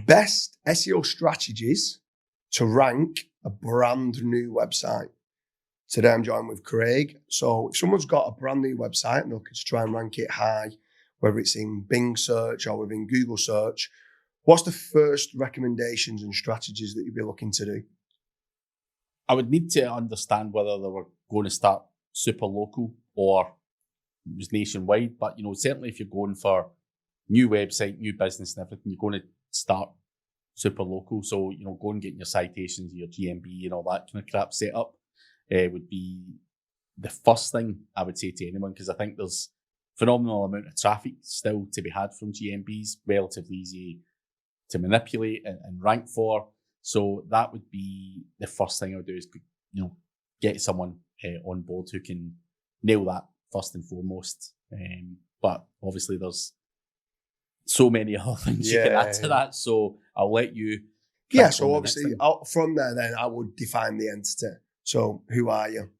Best SEO strategies to rank a brand new website. Today I'm joined with Craig. So if someone's got a brand new website and they're looking to try and rank it high, whether it's in Bing search or within Google search, what's the first recommendations and strategies that you'd be looking to do? I would need to understand whether they were going to start super local or it was nationwide. But, certainly if you're going for new website, new business and everything, you're going to start super local. So, go and get your citations, your GMB and all that kind of crap set up would be the first thing I would say to anyone, because I think there's phenomenal amount of traffic still to be had from GMBs, relatively easy to manipulate and rank for. So that would be the first thing I would do is, get someone on board who can nail that first and foremost. But obviously there's so many other things you can add to that. So I'll let you. Yeah. So obviously from there, then I would define the entity. So who are you?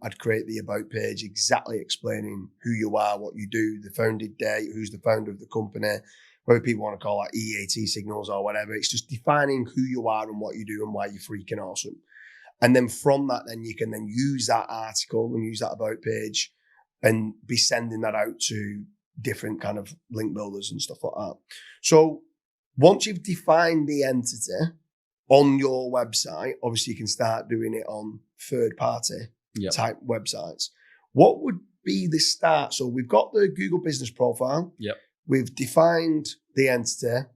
I'd create the about page exactly explaining who you are, what you do, the founded date, who's the founder of the company, whether people want to call that EAT signals or whatever. It's just defining who you are and what you do and why you're freaking awesome. And then from that, then you can then use that article and use that about page and be sending that out to different kind of link builders and stuff like that. So once you've defined the entity on your website, obviously you can start doing it on third party type websites. What would be the start? So we've got the Google business profile. Yep. We've defined the entity.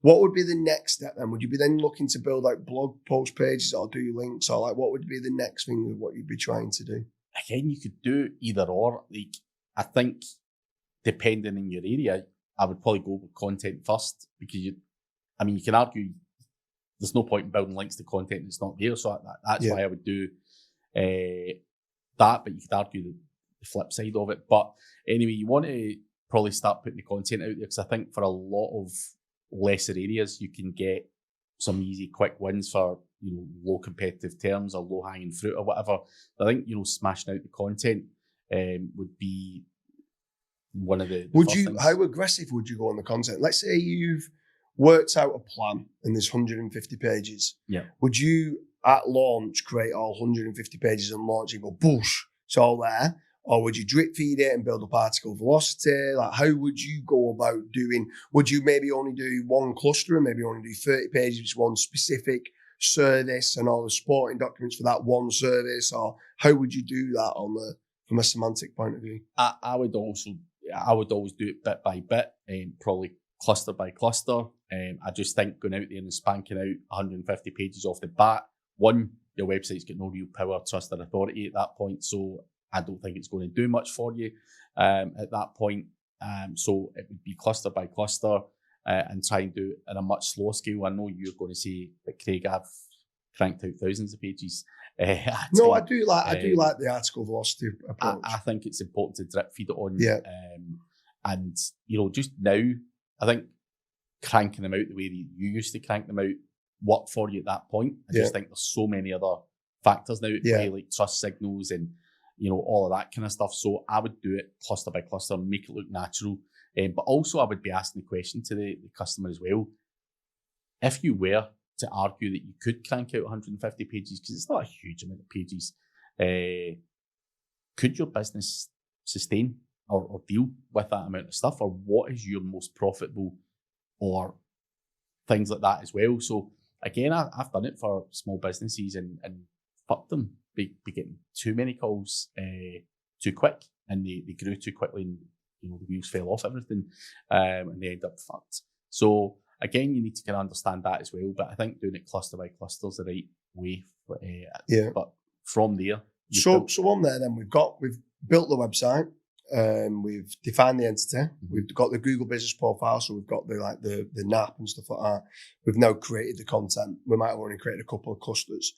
What would be the next step then? Would you be then looking to build like blog post pages or do links, or like what would be the next thing with what you'd be trying to do? Again, you could do either or. Like, I think depending on your area, I would probably go with content first, because you can argue there's no point in building links to content that's not there. So that's why I would do that. But you could argue the flip side of it. But anyway, you want to probably start putting the content out there, because I think for a lot of lesser areas, you can get some easy, quick wins for low competitive terms or low hanging fruit or whatever. I think smashing out the content would be one of the would first you things. How aggressive would you go on the content? Let's say you've worked out a plan and there's 150 pages. Yeah. Would you at launch create all 150 pages and launch and go boosh, it's all there? Or would you drip feed it and build up article velocity? Like, how would you go about doing? Would you maybe only do one cluster and maybe only do 30 pages, one specific service and all the supporting documents for that one service? Or how would you do that from a semantic point of view? I would always do it bit by bit, probably cluster by cluster. I just think going out there and spanking out 150 pages off the bat, one, your website's got no real power, trust, or authority at that point. So I don't think it's going to do much for you at that point. So it would be cluster by cluster and try and do it at a much slower scale. I know you're going to say that, Craig, I've cranked out thousands of pages. No, I do like the article velocity approach. I think it's important to drip feed it on. Yeah. And just now, I think cranking them out the way that you used to crank them out worked for you at that point. I just think there's so many other factors now at play, like trust signals and all of that kind of stuff. So I would do it cluster by cluster, make it look natural. But also I would be asking the question to the customer as well. If you were to argue that you could crank out 150 pages, because it's not a huge amount of pages, could your business sustain or deal with that amount of stuff? Or what is your most profitable, or things like that as well? So again, I've done it for small businesses and fucked them. Be getting too many calls too quick, and they grew too quickly, and the wheels fell off everything, and they end up fucked. So again, you need to kind of understand that as well. But I think doing it cluster by cluster is the right way. But from there, so on there, then we've built the website, we've defined the entity, we've got the Google business profile, so we've got the NAP and stuff like that. We've now created the content. We might have only created a couple of clusters.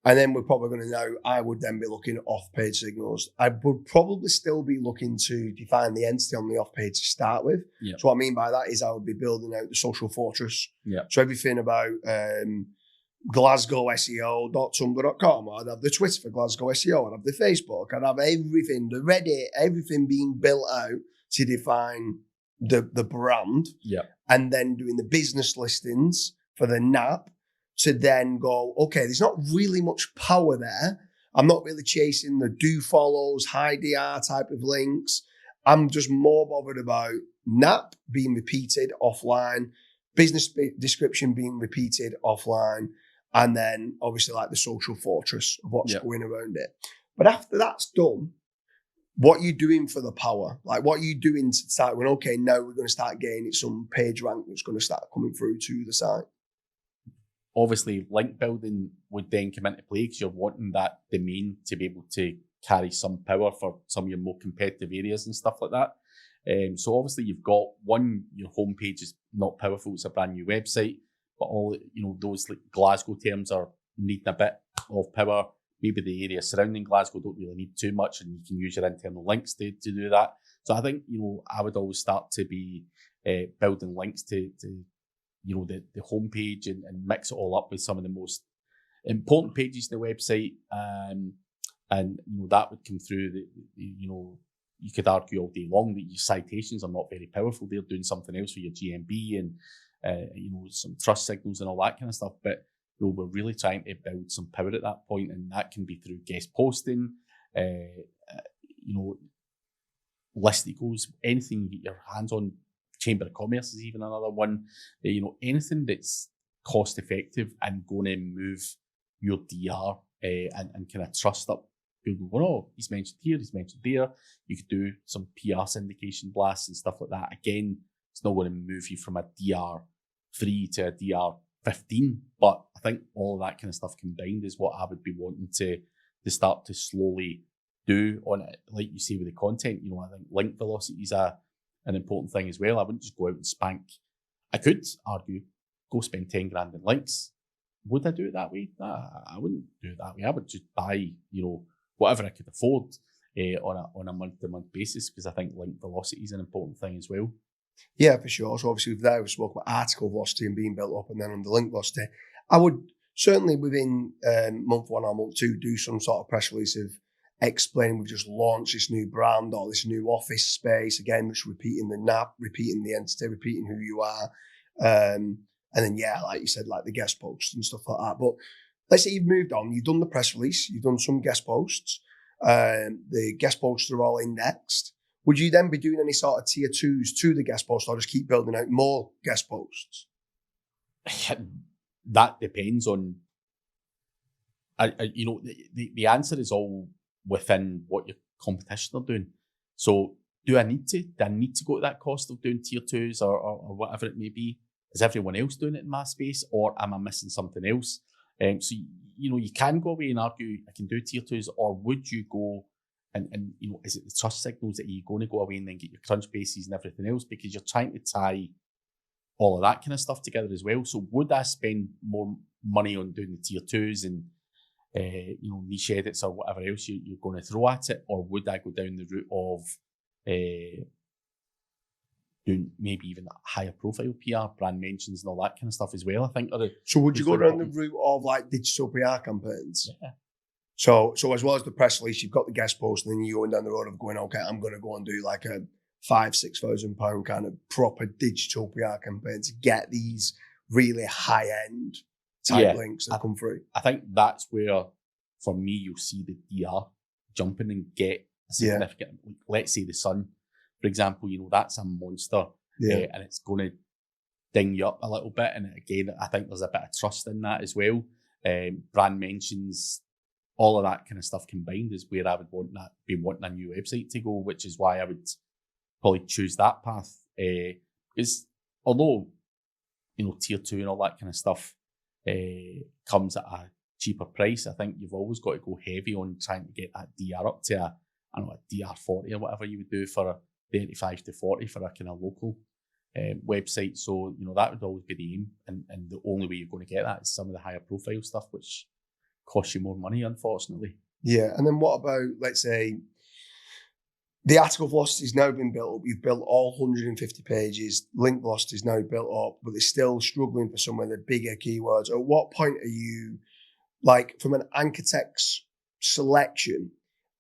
And then we're probably going to know, I would then be looking at off-page signals. I would probably still be looking to define the entity on the off-page to start with. Yeah. So what I mean by that is I would be building out the social fortress. Yeah. So everything about GlasgowSEO.tumblr.com. I'd have the Twitter for Glasgow SEO. I'd have the Facebook. I'd have everything, the Reddit, everything being built out to define the brand, and then doing the business listings for the NAP to then go, okay, there's not really much power there. I'm not really chasing the do follows, high DR type of links. I'm just more bothered about NAP being repeated offline, business description being repeated offline, and then obviously like the social fortress of what's going around it. But after that's done, what are you doing for the power? Like, what are you doing to start going, okay, now we're going to start gaining some page rank that's going to start coming through to the site? Obviously, link building would then come into play because you're wanting that domain to be able to carry some power for some of your more competitive areas and stuff like that. So obviously, you've got your homepage is not powerful; it's a brand new website, but all those like Glasgow terms are needing a bit of power. Maybe the area surrounding Glasgow don't really need too much, and you can use your internal links to do that. So I think I would always start to be building links to the homepage and mix it all up with some of the most important pages in the website, and that would come through. You could argue all day long that your citations are not very powerful. They're doing something else for your GMB and some trust signals and all that kind of stuff, but we're really trying to build some power at that point, and that can be through guest posting, listicles, anything you get your hands on. Chamber of Commerce is even another one. Anything that's cost effective and going to move your DR and kind of trust up people going, oh, he's mentioned here, he's mentioned there. You could do some PR syndication blasts and stuff like that. Again, it's not going to move you from a DR3 to a DR15, but I think all of that kind of stuff combined is what I would be wanting to start to slowly do on it. Like you say with the content, I think link velocity is an important thing as well. I wouldn't just go out and spank. I could argue, go spend 10 grand in links. Would I do it that way? Nah, I wouldn't do it that way. I would just buy, whatever I could afford on a month-to-month basis, because I think link velocity is an important thing as well. Yeah, for sure. So obviously there we spoke about article velocity and being built up, and then on the link velocity, I would certainly within month 1 or month 2 do some sort of press release of explaining we've just launched this new brand or this new office space. Again, just repeating the NAP, repeating the entity, repeating who you are. And then, like you said, like the guest posts and stuff like that. But let's say you've moved on, you've done the press release, you've done some guest posts. The guest posts are all indexed. Would you then be doing any sort of tier 2s to the guest posts, or just keep building out more guest posts? That depends on, the answer is all within what your competition are doing. So do I need to? Do I need to go to that cost of doing tier 2s or whatever it may be? Is everyone else doing it in my space, or am I missing something else? So, you can go away and argue, I can do tier 2s, or would you go and is it the trust signals that you're going to go away and then get your crunch bases and everything else, because you're trying to tie all of that kind of stuff together as well. So would I spend more money on doing the tier 2s and niche edits or whatever else you're going to throw at it, or would I go down the route of doing maybe even higher profile PR, brand mentions and all that kind of stuff as well? I think. So would you go down the route of like digital PR campaigns? Yeah. So as well as the press release, you've got the guest post, and then you're going down the road of going, okay, I'm going to go and do like a £5,000-6,000 kind of proper digital PR campaign to get these really high end type links that come through. I think that's where, for me, you'll see the DR jumping and get a significant. Let's say the Sun, for example, that's a monster, and it's going to ding you up a little bit. And again, I think there's a bit of trust in that as well. Brand mentions, all of that kind of stuff combined is where I would be wanting a new website to go, which is why I would probably choose that path. Because although tier 2 and all that kind of stuff comes at a cheaper price, I think you've always got to go heavy on trying to get that DR up to a DR40 or whatever you would do for a 35 to 40 for a kind of local website. So that would always be the aim, and the only way you're going to get that is some of the higher profile stuff, which costs you more money, unfortunately. Yeah, and then what about, let's say, the article velocity has now been built up. You've built all 150 pages. Link velocity is now built up, but they're still struggling for some of the bigger keywords. At what point are you, like, from an anchor text selection,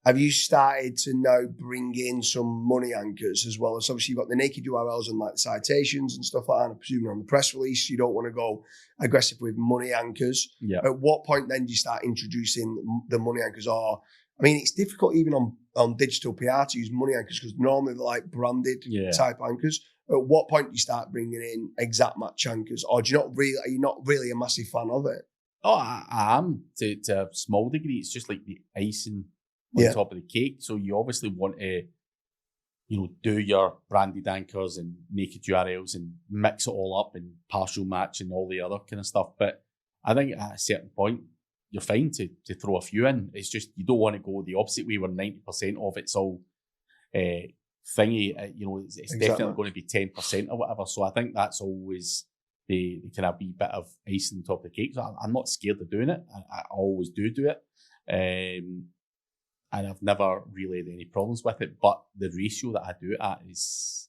have you started to now bring in some money anchors as well? As obviously you've got the naked URLs and like citations and stuff like that. I'm presuming on the press release, you don't want to go aggressive with money anchors. Yeah. At what point then do you start introducing the money anchors? Or, I mean, it's difficult even on digital PR to use money anchors because normally they're like branded type anchors. At what point do you start bringing in exact match anchors? Or are you not really a massive fan of it? Oh, I am to a small degree. It's just like the icing on top of the cake. So you obviously want to, do your branded anchors and naked URLs and mix it all up and partial match and all the other kind of stuff. But I think at a certain point, you're fine to throw a few in. It's just you don't want to go the opposite way where 90% of it's all thingy. It's definitely going to be 10% or whatever. So I think that's always the kind of wee bit of icing on top of the cake. So I'm not scared of doing it. I always do it. And I've never really had any problems with it. But the ratio that I do it at is,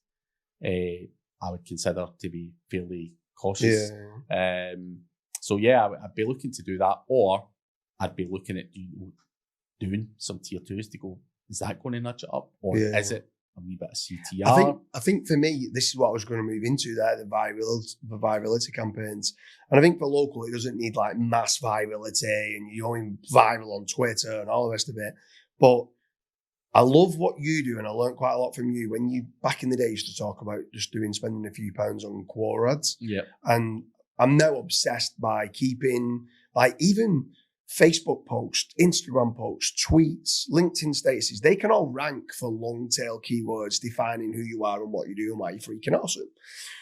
I would consider to be fairly cautious. So I'd be looking to do that, or I'd be looking at doing some tier 2s to go, is that going to nudge it up, or is it a wee bit of CTR? I think for me, this is what I was going to move into there, the virality campaigns. And I think for local, it doesn't need like mass virality and you're going viral on Twitter and all the rest of it. But I love what you do, and I learned quite a lot from you when you, back in the day, used to talk about just spending a few pounds on core ads. Yeah. And I'm now obsessed by keeping, like, even Facebook posts, Instagram posts, tweets, LinkedIn statuses, they can all rank for long tail keywords defining who you are and what you do and why you're freaking awesome.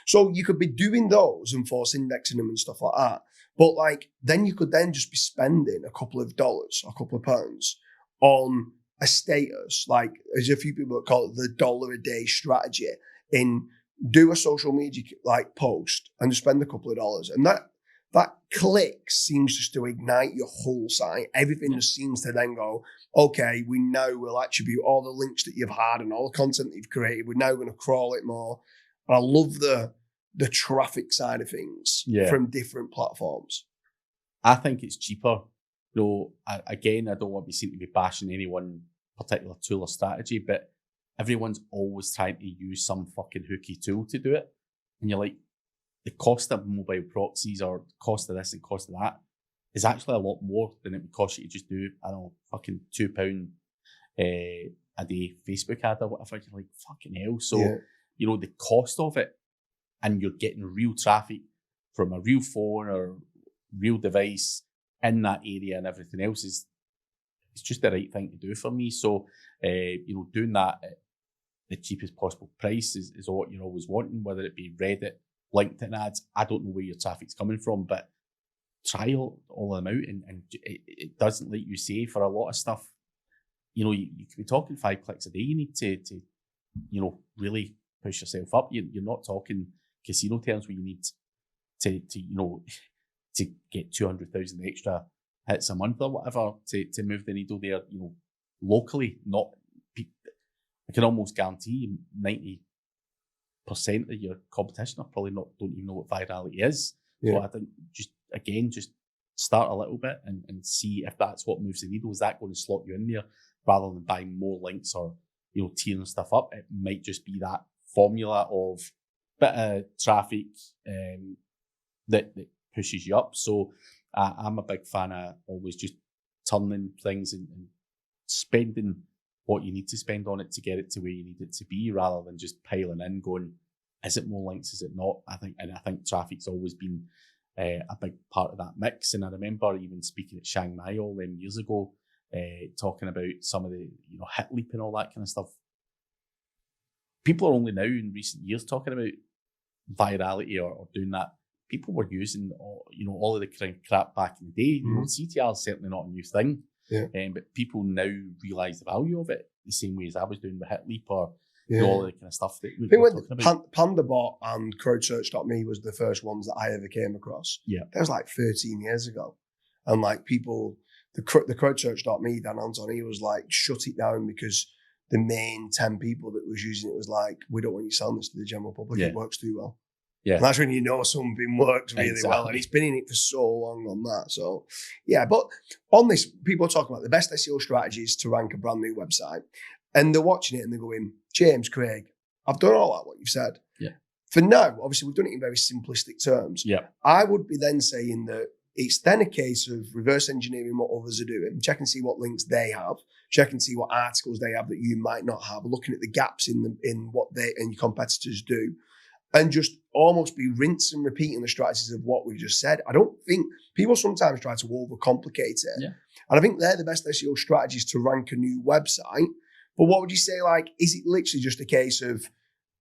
So you could be doing those and force indexing them and stuff like that. But like, then you could then just be spending a couple of dollars, a couple of pounds on a status. Like, there's a few people that call it the $1 a day strategy, in do a social media like post and just spend a couple of dollars. And that click seems just to ignite your whole site. Everything just seems to then go, okay, we know we'll attribute all the links that you've had and all the content that you've created. We're now going to crawl it more. And I love the traffic side of things from different platforms. I think it's cheaper. Again, I don't want to be seen to be bashing any one particular tool or strategy, but everyone's always trying to use some fucking hooky tool to do it. And you're like, the cost of mobile proxies or the cost of this and cost of that is actually a lot more than it would cost you to just do, I don't know, fucking £2 a day Facebook ad or whatever. You're like, fucking hell. So, the cost of it, and you're getting real traffic from a real phone or real device in that area and everything else it's just the right thing to do for me. So, doing that at the cheapest possible price is what you're always wanting, whether it be Reddit, LinkedIn ads. I don't know where your traffic's coming from, but try all of them out. And it doesn't, like you say, for a lot of stuff, you could be talking 5 clicks a day. You need to really push yourself up. You're not talking casino terms where you need to get 200,000 extra hits a month or whatever to move the needle there. Locally, not. I can almost guarantee 90% of your competition are probably don't even know what virality is. So I think just start a little bit and see if that's what moves the needle. Is that going to slot you in there rather than buying more links or tearing stuff up? It might just be that formula of bit of traffic that pushes you up. So I'm a big fan of always just turning things and spending what you need to spend on it to get it to where you need it to be, rather than just piling in going, is it more links, is it not? I think traffic's always been a big part of that mix. And I remember even speaking at Chiang Mai all them years ago, talking about some of the hit leap and all that kind of stuff. People are only now in recent years talking about virality or doing that. People were using all of the kind of crap back in the day. CTR is certainly not a new thing, but people now realise the value of it the same way as I was doing with Hit Leap or all of the kind of stuff that we were talking about. PandaBot and CrowdSearch.me was the first ones that I ever came across. Yeah, that was like 13 years ago, and like people, the CrowdSearch.me, Dan Anton, he was like, shut it down because the main 10 people that was using it was like, we don't want you selling this to the general public. It works too well. Yeah. And that's when you know something works really well. And Exactly. it's been in it for so long on that. So, yeah. But on this, people are talking about the best SEO strategies to rank a brand new website. And they're watching it and they're going, James, Craig, I've done all that, what you've said. Yeah. For now, obviously, we've done it in very simplistic terms. Yeah. I would be then saying that it's then a case of reverse engineering what others are doing, check and see what links they have, check and see what articles they have that you might not have, looking at the gaps in what they and your competitors do, and just almost be rinse and repeating the strategies of what we just said. I don't think people sometimes try to overcomplicate it. Yeah. And I think they're the best SEO strategies to rank a new website. But what would you say, like, is it literally just a case of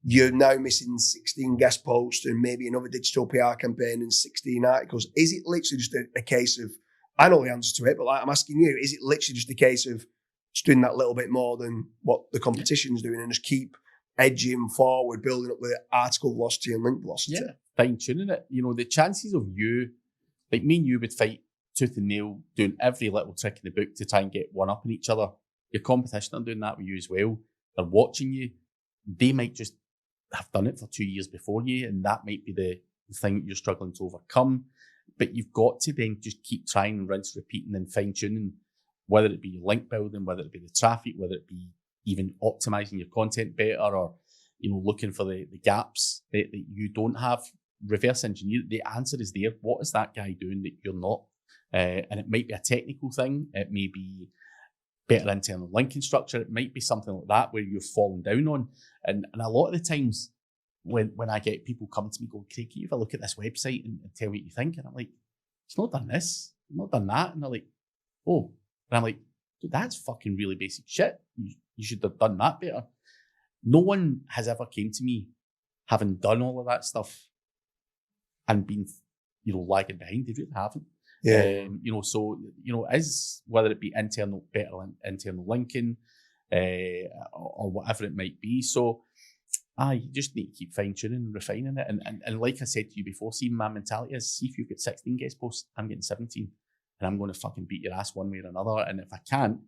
you're now missing 16 guest posts and maybe another digital PR campaign and 16 articles? Is it literally just a case of, I know the answer to it, but like, I'm asking you, is it literally just a case of just doing that little bit more than what the competition's doing and just keep edging forward, building up the article velocity and link velocity? Yeah, fine tuning it. You know, the chances of you, like me and you would fight tooth and nail, doing every little trick in the book to try and get one up on each other. Your competition are doing that with you as well. They're watching you. They might just have done it for 2 years before you, and that might be the thing that you're struggling to overcome. But you've got to then just keep trying and rinse, repeating and fine tuning, whether it be your link building, whether it be the traffic, whether it be even optimizing your content better, or, you know, looking for the gaps that you don't have. Reverse engineer. The answer is there. What is that guy doing that you're not? And it might be a technical thing. It may be better internal linking structure. It might be something like that where you've fallen down on. And a lot of the times when I get people come to me going, Craig, can you have a look at this website and tell me what you think? And I'm like, it's not done this, it's not done that. And they're like, oh. And I'm like, dude, that's fucking really basic shit. You should have done that better. No one has ever came to me having done all of that stuff and been, you know, lagging behind. They really haven't. Yeah. You know, so, you know, is whether it be better internal linking, or whatever it might be. So, you just need to keep fine tuning and refining it. And like I said to you before, see, my mentality is, see if you've got 16 guest posts, I'm getting 17, and I'm going to fucking beat your ass one way or another. And if I can't,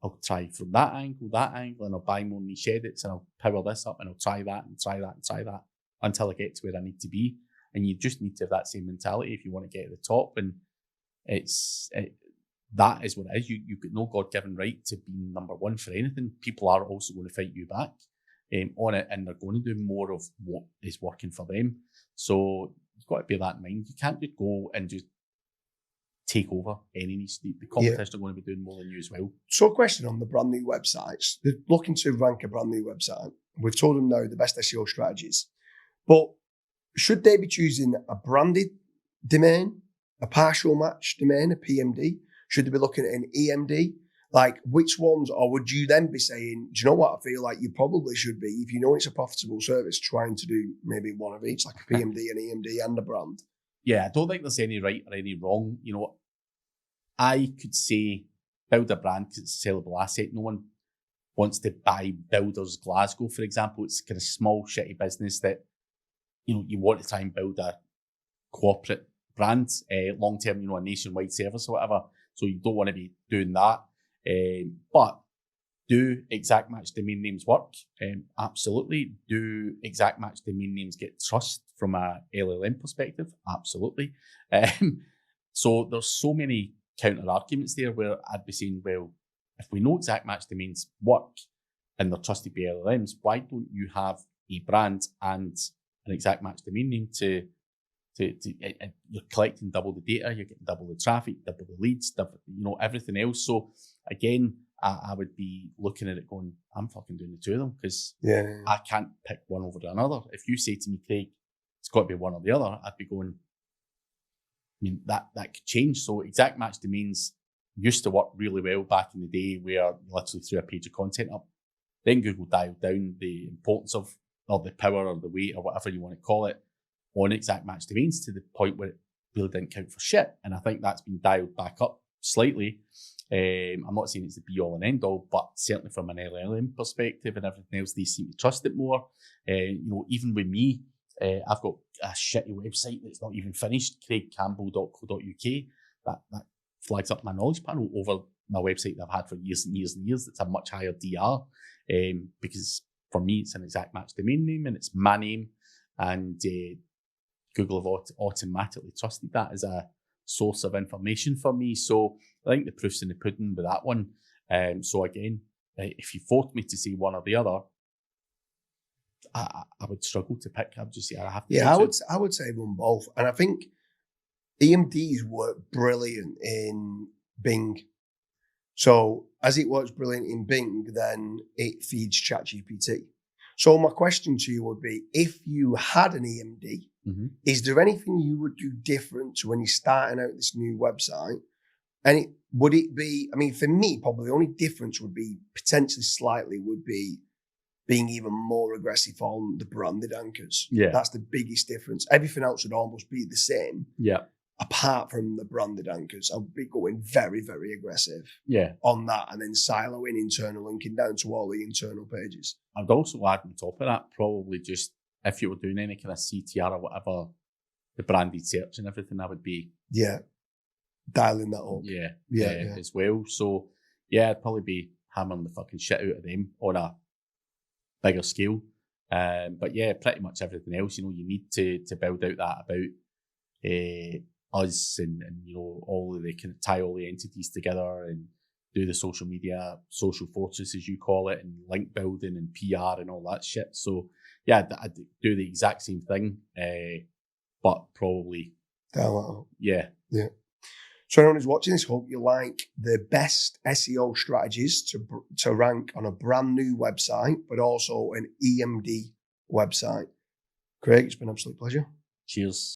I'll try from that angle, and I'll buy more niche edits, and I'll power this up, and I'll try that and try that and try that until I get to where I need to be. And you just need to have that same mentality if you want to get to the top. And that is what it is. You've got no God-given right to be number one for anything. People are also going to fight you back on it, and they're going to do more of what is working for them. So you've got to bear that in mind. You can't just go and just take over any niche. The competition are going to be doing more than you as well. So a question on the brand new websites. They're looking to rank a brand new website. We've told them now the best SEO strategies. But should they be choosing a branded domain, a partial match domain, a PMD? Should they be looking at an EMD? Like, which ones? Or would you then be saying, do you know what? I feel like you probably should be, if you know it's a profitable service, trying to do maybe one of each, like a PMD, an EMD, and a brand. Yeah, I don't think there's any right or any wrong. You know, I could say build a brand because it's a sellable asset. No one wants to buy Builders Glasgow, for example. It's kind of small, shitty business that, you know, you want to try and build a corporate brand, long term, you know, a nationwide service or whatever. So you don't want to be doing that. But do exact match domain names work? Absolutely. Do exact match domain names get trust from a LLM perspective? Absolutely. So there's so many counter arguments there where I'd be saying, well, if we know exact match domains work and they're trusted by LLMs, why don't you have a brand and an exact match domain name to you're collecting double the data, you're getting double the traffic, double the leads, double, you know, everything else. So again, I would be looking at it going, I'm fucking doing the two of them because I can't pick one over another. If you say to me, Craig, it's got to be one or the other, I'd be going, I mean, that could change. So exact match domains used to work really well back in the day where you literally threw a page of content up. Then Google dialed down the importance of, or the power or the weight or whatever you want to call it, on exact match domains to the point where it really didn't count for shit. And I think that's been dialed back up slightly. I'm not saying it's the be all and end all, but certainly from an LLM perspective and everything else, they seem to trust it more. You know, even with me, I've got a shitty website that's not even finished, craigcampbell.co.uk. That flags up my knowledge panel over my website that I've had for years and years and years. That's a much higher DR because for me, it's an exact match domain name and it's my name. And Google have automatically trusted that as a source of information for me. So I think the proof's in the pudding with that one. So again, if you forced me to say one or the other, I would struggle to pick. I would just say I have to. Yeah, I would say run both, and I think EMDs work brilliant in Bing. So as it works brilliant in Bing, then it feeds ChatGPT. So my question to you would be, if you had an EMD, is there anything you would do different to when you're starting out this new website? And would it be, I mean, for me, probably the only difference would be potentially slightly would be being even more aggressive on the branded anchors. Yeah. That's the biggest difference. Everything else would almost be the same. Yeah. Apart from the branded anchors, I'll be going very, very aggressive on that, and then siloing internal linking down to all the internal pages. I'd also add on top of that, probably just if you were doing any kind of CTR or whatever, the branded search and everything, that would be dialing that up. Yeah, as well. So yeah, I'd probably be hammering the fucking shit out of them on a bigger scale. But yeah, pretty much everything else, you need to build out that about us and all of the kind of tie all the entities together and do the social media, social fortress as you call it, and link building and PR and all that shit. So yeah, I'd do the exact same thing, but probably yeah. So anyone who's watching this, hope you like the best SEO strategies to rank on a brand new website, but also an EMD website. Craig, it's been an absolute pleasure. Cheers.